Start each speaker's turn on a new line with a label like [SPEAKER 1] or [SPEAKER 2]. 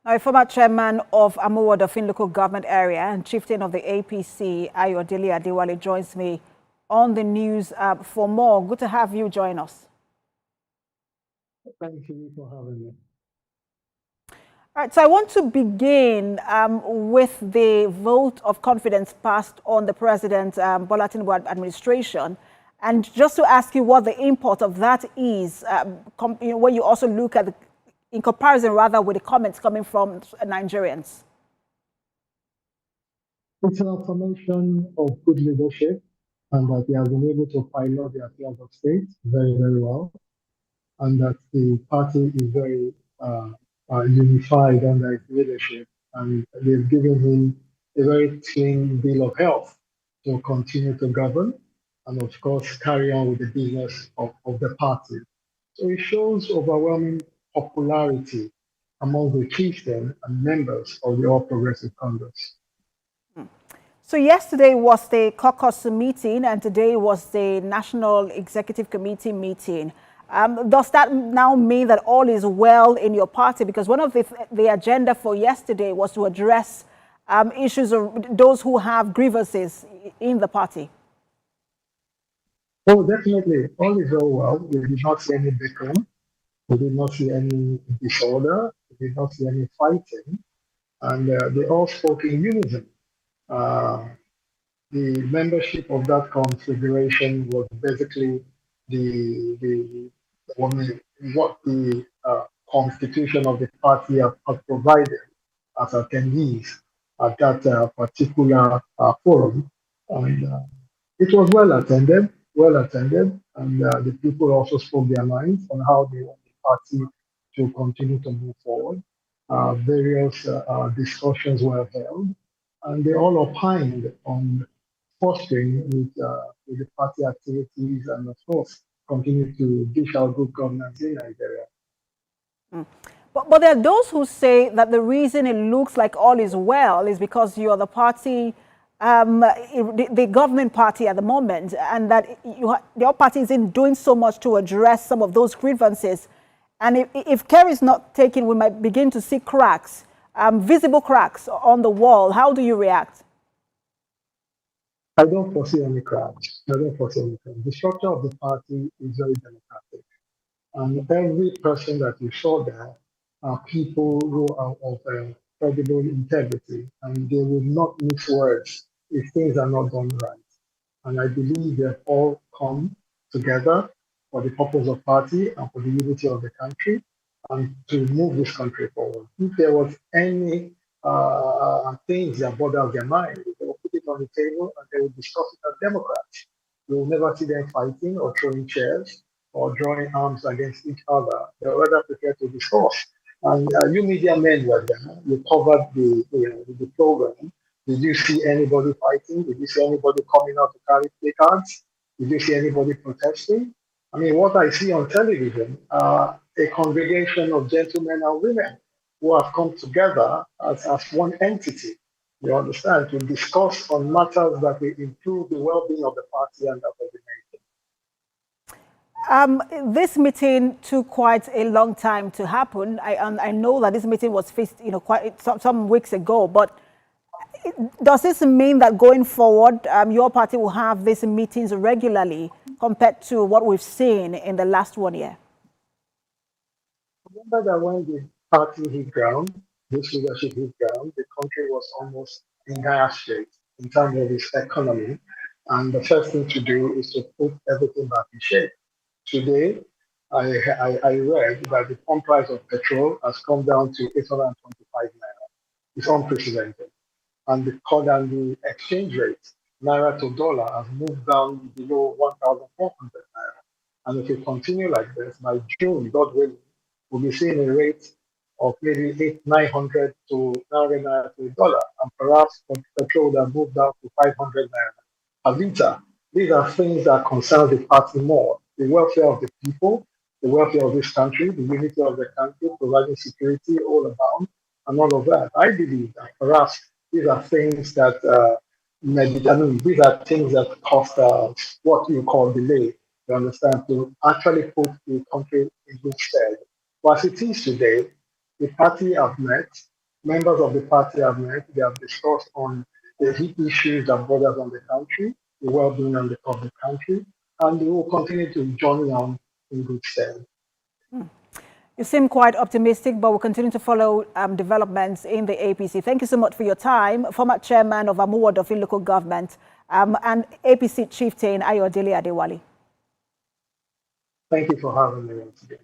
[SPEAKER 1] Now, a former chairman of Amuwo local government area and chieftain of the APC, Ayodele Adewale, joins me on the news for more. Good to have you join us.
[SPEAKER 2] Thank you for having me.
[SPEAKER 1] All right, so I want to begin with the vote of confidence passed on the President Bola Tinubu administration. And just to ask you what the import of that is, when you also look at in comparison rather with the comments coming from Nigerians.
[SPEAKER 2] It's an affirmation of good leadership and that he has been able to pilot the affairs of state very, very well, and that the party is very unified under his leadership, and they've given him a very clean bill of health to continue to govern and, of course, carry on with the business of the party. So it shows overwhelming popularity among the chieftain and members of the All Progressive Congress.
[SPEAKER 1] So yesterday was the caucus meeting and today was the National Executive Committee meeting. Does that now mean that all is well in your party? Because one of the agenda for yesterday was to address issues of those who have grievances in the party.
[SPEAKER 2] Oh, definitely. All is all well. We did not see any bickering. We did not see any disorder. We did not see any fighting. And they all spoke in unison. The membership of that confederation was basically what the constitution of the party has provided as attendees at that particular forum. And it was well attended, and the people also spoke their minds on how they want the party to continue to move forward. Various discussions were held, and they all opined on fostering with the party activities and, of course, continue to dish out good governance in Nigeria.
[SPEAKER 1] But there are those who say that the reason it looks like all is well is because you are the party, the government party at the moment, and that your party isn't doing so much to address some of those grievances. And if care is not taken, we might begin to see cracks, visible cracks on the wall. How do you react?
[SPEAKER 2] I don't foresee any cracks. The structure of the party is very democratic. And every person that you saw there are people who are of credible integrity, and they will not mix words if things are not done right. And I believe they've all come together for the purpose of party and for the unity of the country and to move this country forward. If there was any things that bother their mind, they will put it on the table and they will discuss it as Democrats. You will never see them fighting or throwing chairs or drawing arms against each other. They're rather prepared to discuss. And you media men were there. You covered the program. Did you see anybody fighting? Did you see anybody coming out to carry placards? Did you see anybody protesting? I mean, what I see on television are a congregation of gentlemen and women who have come together as one entity, you understand, to discuss on matters that will improve the well-being of the party and of the
[SPEAKER 1] nation. This meeting took quite a long time to happen. I know that this meeting was fixed, quite some weeks ago, but does this mean that going forward, your party will have these meetings regularly compared to what we've seen in the last 1 year?
[SPEAKER 2] Remember that when the party hit ground, this leadership hit ground, the country was almost in dire straits in terms of its economy. And the first thing to do is to put everything back in shape. Today, I read that the pump price of petrol has come down to 825 naira. It's unprecedented. And the exchange rate, naira to dollar, has moved down below 1,400 naira. And if it continue like this, by June, God willing, we'll be seeing a rate of maybe 900 to 900 naira to a dollar, and perhaps petrol that moved down to 500 naira a liter. These are things that concern the party more: the welfare of the people, the welfare of this country, the unity of the country, providing security all around, and all of that. I believe that perhaps these are things that these are things that cost what you call delay. You understand, to actually put the country in good stead. But as it is today, the party have met, Members of the party have met. They have discussed on the issues that borders on the country, the well-being of the country, and they will continue to join on in good stead.
[SPEAKER 1] You seem quite optimistic, but we'll continue to follow developments in the APC. Thank you so much for your time. Former chairman of Amuwodofi local government and APC chieftain Ayodele Adewale.
[SPEAKER 2] Thank you for having me once again.